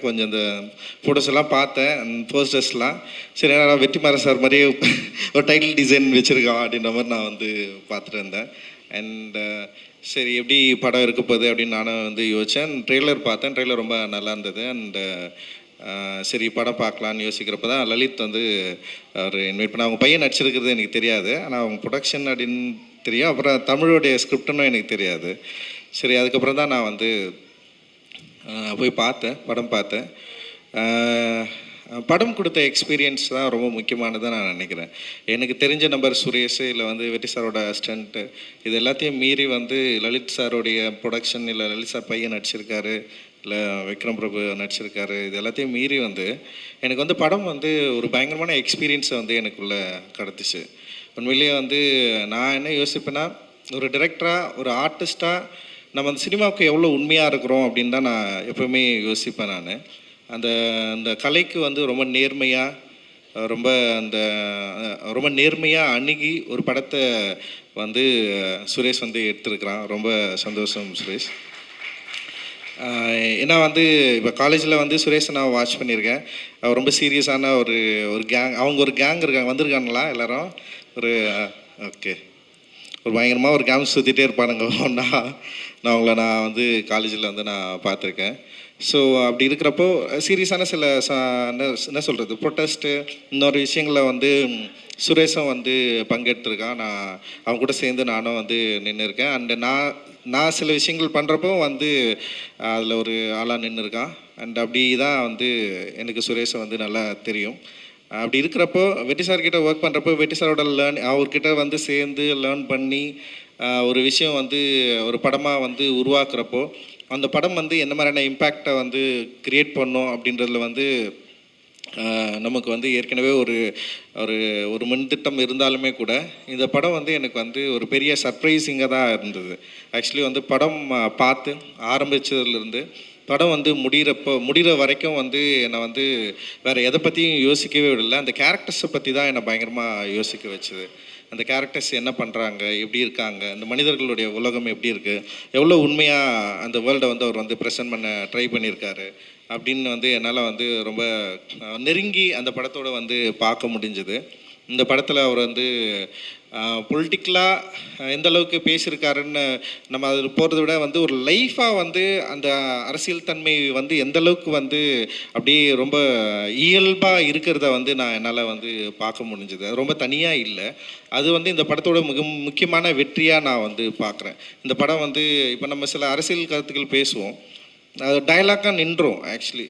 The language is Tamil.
கொஞ்சம் இந்த ஃபோட்டோஸ் எல்லாம் பார்த்தேன், போஸ்டர்ஸ்லாம். சரி, நான் வெற்றிமாறன் சார் மாதிரியே ஒரு டைட்டில் டிசைன் வச்சுருக்கான் அப்படின்ற மாதிரி நான் வந்து பார்த்துட்டு இருந்தேன். அண்ட் சரி எப்படி படம் இருக்க போகுது அப்படின்னு நானும் வந்து யோசித்தேன். ட்ரெய்லர் பார்த்தேன், ட்ரெய்லர் ரொம்ப நல்லா இருந்தது. அண்டு சரி படம் பார்க்கலான்னு யோசிக்கிறப்ப தான் லலித் வந்து அவர் இன்வைட் பண்ண. அவங்க பையன் நடிச்சிருக்கிறது எனக்கு தெரியாது, ஆனால் அவங்க ப்ரொடக்ஷன் அப்படின்னு தெரியும். அப்புறம் தமிழுடைய ஸ்கிரிப்டுன்னு எனக்கு தெரியாது. சரி, அதுக்கப்புறம் தான் நான் வந்து போய் பார்த்தேன், படம் பார்த்தேன். படம் கொடுத்த எக்ஸ்பீரியன்ஸ் தான் ரொம்ப முக்கியமானதாக நான் நினைக்கிறேன். எனக்கு தெரிஞ்ச நம்பர் சுரேஷ், இல்லை வந்து வெற்றி சாரோட அசிஸ்டண்ட்டு, இது எல்லாத்தையும் மீறி வந்து லலித் சாரோடைய ப்ரொடக்ஷன், இல்லை லலித் சார் பையன் நடிச்சிருக்காரு, இல்லை விக்ரம் பிரபு நடிச்சிருக்காரு, இது எல்லாத்தையும் மீறி வந்து எனக்கு வந்து படம் வந்து ஒரு பயங்கரமான எக்ஸ்பீரியன்ஸை வந்து எனக்குள்ளே கடத்துச்சு. உண்மையிலேயே வந்து நான் என்ன யோசிப்பேன்னா, ஒரு டிரெக்டராக, ஒரு ஆர்டிஸ்ட்டாக நம்ம அந்த சினிமாவுக்கு எவ்வளோ உண்மையாக இருக்கிறோம் அப்படின்னு தான் நான் எப்போவுமே யோசிப்பேன். நான் அந்த அந்த கலைக்கு வந்து ரொம்ப நேர்மையாக, ரொம்ப நேர்மையாக அணுகி ஒரு படத்தை வந்து சுரேஷ் வந்து எடுத்திருக்கிறான். ரொம்ப சந்தோஷம் சுரேஷ். ஏன்னா வந்து இப்போ காலேஜில் வந்து சுரேஷை நான் வாட்ச் பண்ணியிருக்கேன். அவர் ரொம்ப சீரியஸான ஒரு கேங், அவங்க ஒரு கேங் இருக்காங்க, வந்திருக்காங்களா எல்லாரும்? ஒரு ஓகே, ஒரு பயங்கரமாக ஒரு கேம் சுற்றிட்டே இருப்பானுங்க ஒன்றா. நான் அவங்கள வந்து காலேஜில் வந்து நான் பார்த்துருக்கேன். ஸோ அப்படி இருக்கிறப்போ சீரியஸான சில என்ன சொல்கிறது, ப்ரொட்டஸ்ட்டு, இன்னொரு விஷயங்களில் வந்து சுரேஷும் வந்து பங்கெடுத்துருக்கான். நான் அவங்க கூட சேர்ந்து நானும் வந்து நின்று இருக்கேன். அண்டு நான் சில விஷயங்கள் பண்ணுறப்போ வந்து அதில் ஒரு ஆளாக நின்று இருக்கான். அண்ட் அப்படி தான் வந்து எனக்கு சுரேஷை வந்து நல்லா தெரியும். அப்படி இருக்கிறப்போ வெற்றி சார்கிட்ட ஒர்க் பண்ணுறப்போ, வெற்றி சாரோட அவர்கிட்ட வந்து சேர்ந்து லேர்ன் பண்ணி ஒரு விஷயம் வந்து ஒரு படமாக வந்து உருவாக்குறப்போ, அந்த படம் வந்து என்ன மாதிரியான இம்பேக்டை வந்து க்ரியேட் பண்ணும் அப்படின்றதுல வந்து நமக்கு வந்து ஏற்கனவே ஒரு ஒரு ஒரு முன்திட்டம் இருந்தாலுமே கூட, இந்த படம் வந்து எனக்கு வந்து ஒரு பெரிய சர்ப்ரைசிங்காக தான் இருந்தது. ஆக்சுவலி வந்து படம் பார்த்து ஆரம்பித்ததுலேருந்து படம் வந்து முடிகிற வரைக்கும் வந்து என்னை வந்து வேறு எதை பற்றியும் யோசிக்கவே விடலை. அந்த கேரக்டர்ஸை பற்றி தான் என்னை பயங்கரமாக யோசிக்க வச்சுது. அந்த கேரக்டர்ஸ் என்ன பண்ணுறாங்க, எப்படி இருக்காங்க, அந்த மனிதர்களுடைய உலகம் எப்படி இருக்குது, எவ்வளோ உண்மையாக அந்த வேர்ல்டை வந்து அவர் வந்து ப்ரெசென்ட் பண்ண ட்ரை பண்ணியிருக்காரு அப்படின்னு வந்து என்னால் வந்து ரொம்ப நெருங்கி அந்த படத்தோடு வந்து பார்க்க முடிஞ்சுது. இந்த படத்தில் அவர் வந்து பொலிட்டிக்கலாக எந்த அளவுக்கு பேசியிருக்காருன்னு நம்ம அதில் போகிறத விட வந்து ஒரு லைஃபாக வந்து அந்த அரசியல் தன்மை வந்து எந்த அளவுக்கு வந்து அப்படியே ரொம்ப இயல்பாக இருக்கிறத வந்து நான் என்னால் வந்து பார்க்க முடிஞ்சுது. அது ரொம்ப தனியாக இல்லை. அது வந்து இந்த படத்தோட மிக முக்கியமான வெற்றியாக நான் வந்து பார்க்குறேன். இந்த படம் வந்து இப்போ நம்ம சில அரசியல் கருத்துக்கள் பேசுவோம், அது டயலாக்காக நின்றோம் ஆக்சுவலி.